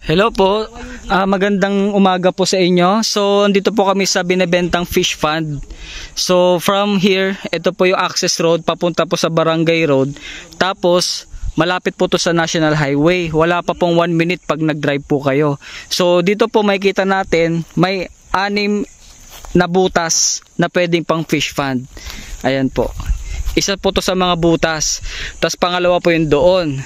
Hello po, magandang umaga po sa inyo. So, andito po kami sa binebentang fish pond. So, from here, ito po yung access road, papunta po sa Barangay Road. Tapos, malapit po to sa National Highway. Wala pa pong 1 minute pag nag-drive po kayo. So, dito po makikita natin, may 6 na butas na pwedeng pang fish pond. Ayan po. Isa po to sa mga butas. Tapos, pangalawa po yung doon.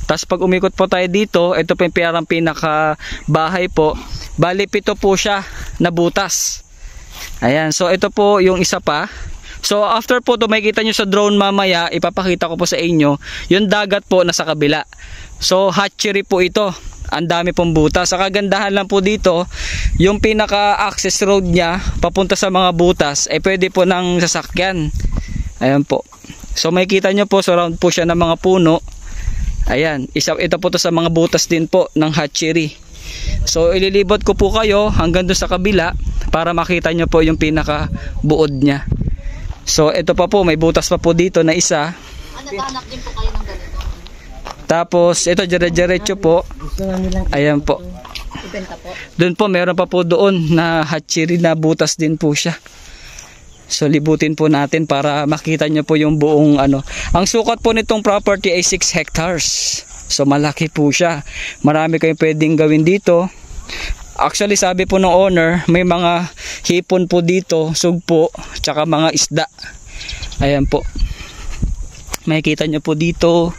Tapos pag umikot po tayo dito, ito po yung parang pinaka bahay po. Bali 7 po siya na butas. Ayan, so ito po yung isa pa. So after po to makikita nyo sa drone mamaya, ipapakita ko po sa inyo, yung dagat po nasa kabila. So hatchery po ito. Ang dami pong butas. Sa kagandahan lang po dito, yung pinaka access road niya papunta sa mga butas ay pwede po ng sasakyan. Ayan po. So makikita nyo po, surround po siya ng mga puno. Ayan, ito po to sa mga butas din po ng hatchery. So ililibot ko po kayo hanggang doon sa kabila para makita nyo po yung pinaka buod niya. So ito pa po, may butas pa po dito na isa. Naghahanap din po kayo ng ganito. Tapos ito dire-diretso po. Ayan po. Ibenta po. Doon po meron pa po doon na hatchery na butas din po siya. So libutin po natin para makita nyo po yung buong ano. Ang sukat po nitong property ay 6 hectares. So malaki po siya. Marami kayong pwedeng gawin dito. Actually sabi po ng owner, may mga hipon po dito, sugpo, tsaka mga isda. Ayan po. Makikita nyo po dito.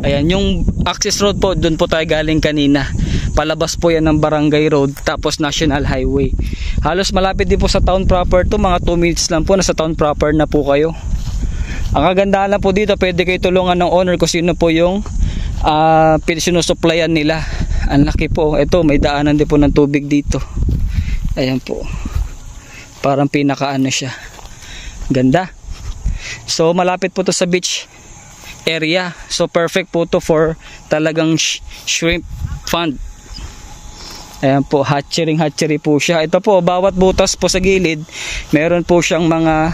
Ayan, yung access road po, doon po tayo galing kanina. Palabas po yan ng Barangay Road, tapos National Highway. Halos malapit din po sa town proper to, mga 2 minutes lang po, nasa town proper na po kayo. Ang kagandahan lang po dito, pwede kayo tulungan ng owner kung sino po yung sinusuplayan nila. Ang laki po, ito may daanan din po ng tubig dito. Ayan po. Parang pinakaano siya. Ganda. So malapit po to sa beach area. So perfect po to for talagang shrimp pond. Ayan po, hatchery po siya. Ito po, bawat butas po sa gilid, meron po siyang mga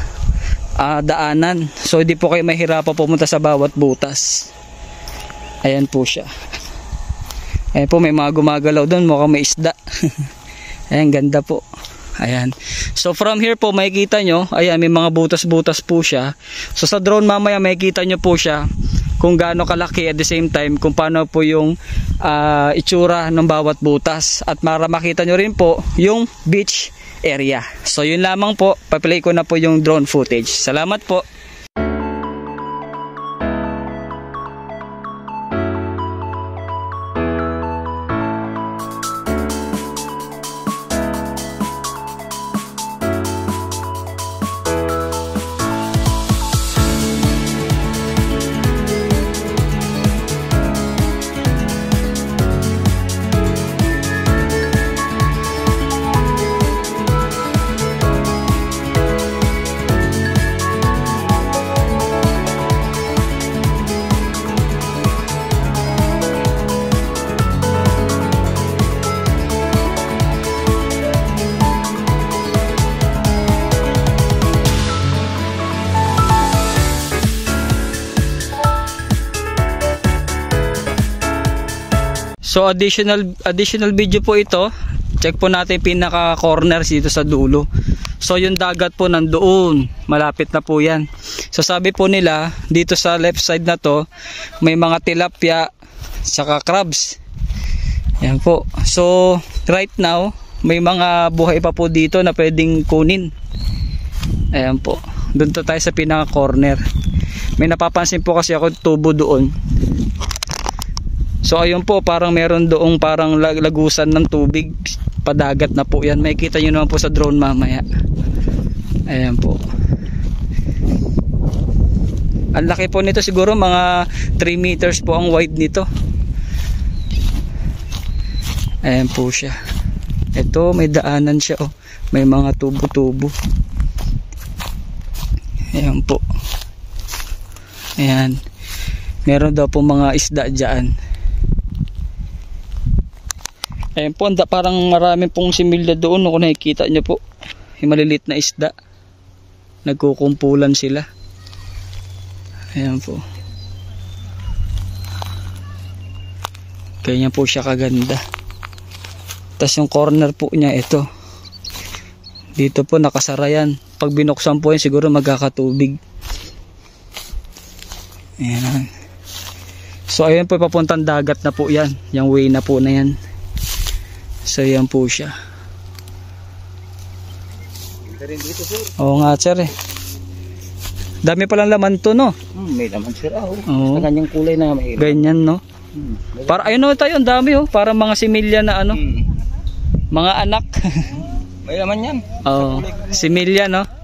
daanan. So hindi po kayo mahirapan pumunta sa bawat butas. Ayan po siya. Ayan po, may mga gumagalaw doon, mukhang may isda. Ayan, ganda po. Ayan. So from here po makikita nyo, ayan, may mga butas-butas po siya. So sa drone mamaya makikita nyo po siya kung gaano kalaki, at the same time kung paano po yung itsura ng bawat butas, at para makita nyo rin po yung beach area. So yun lamang po, pa-play ko na po yung drone footage. Salamat po. So additional video po ito. Check po natin pinaka corner dito sa dulo. So yung dagat po nandoon, malapit na po yan. So sabi po nila dito sa left side na to, may mga tilapia saka crabs. Yan po. So right now may mga buhay pa po dito na pwedeng kunin. Ayan po. Doon tayo sa pinaka corner. May napapansin po kasi ako tubo doon. So ayun po, parang meron doong parang lagusan ng tubig, padagat na po yan. Makikita nyo naman po sa drone mamaya. Ayan po. Ang laki po nito, siguro mga 3 meters po ang wide nito. Ayan po siya. Ito may daanan siya, oh. May mga tubo-tubo. Ayan po. Ayan. Meron daw po mga isda dyan. Ayan po, parang marami pong similya doon, kung nakikita nyo po, yung maliliit na isda, nagkukumpulan sila. Ayan po. Ganyan po siya kaganda. Tas yung corner po niya ito. Dito po nakasara yan. Pag binuksan po yan siguro magkakatubig. Ayan. So ayun po papuntang dagat na po yan. Yung way na po na yan. So yan po siya. Oo nga sir eh. Dami palang laman to no. May laman sir. Oo. Sa kanyang kulay na may Ganyan no. Para ayun o tayo, ang dami oh. Para mga similya na ano. Mga anak. may laman yan. Oh, similya no.